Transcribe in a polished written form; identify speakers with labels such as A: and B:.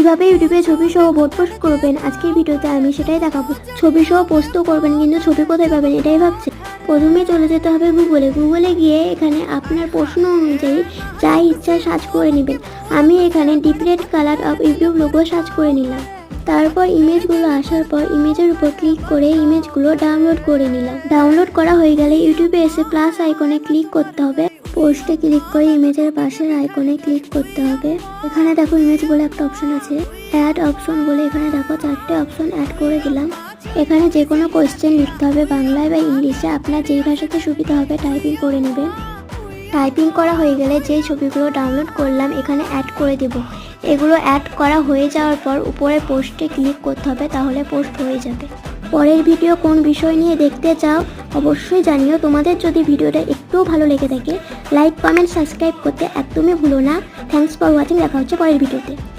A: কিভাবে ইউটিউবে ছবি সহ বোর্ড পোস্ট করবেন আজকের ভিডিওতে আমি সেটাই দেখাবো। ছবি সহ পোস্ট করবেন, কিন্তু ছবি কোথায় পাবেন এটাই ভাবছি। প্রথমে চলে যেতে হবে গুগলে গিয়ে এখানে আপনার প্রশ্ন অনুযায়ী যা ইচ্ছা সার্চ করে নেবেন। আমি এখানে different colour of YouTube logo search করে নিলাম। তারপর ইমেজগুলো আসার পর ইমেজের উপর ক্লিক করে ইমেজগুলো ডাউনলোড করে নিলাম। ডাউনলোড করা হয়ে গেলে ইউটিউবে এসে প্লাস আইকনে ক্লিক করতে হবে। পোস্টে ক্লিক করে ইমেজের পাশের আইকনে ক্লিক করতে হবে। এখানে দেখো ইমেজ বলে একটা অপশন আছে, অ্যাড অপশন বলে এখানে দেখো 4টে অপশন অ্যাড করে দিলাম। এখানে যে কোনো কোয়েশ্চেন লিখতে হবে, বাংলায় বা ইংলিশে, আপনার যেই ভাষাতে সুবিধা হবে টাইপিং করে নেবেন। টাইপিং করা হয়ে গেলে যেই ছবিগুলো ডাউনলোড করলাম এখানে অ্যাড করে দেব। এগুলো অ্যাড করা হয়ে যাওয়ার পর উপরে পোস্টে ক্লিক করতে হবে, তাহলে পোস্ট হয়ে যাবে। পরের ভিডিও কোন বিষয় নিয়ে দেখতে চাও অবশ্যই জানিও। তোমাদের যদি ভিডিওটা একটুও ভালো লেগে থাকে লাইক, কমেন্ট, সাবস্ক্রাইব করতে একদমই ভুলো না। Thanks for watching. দেখা হচ্ছে পরের ভিডিওতে।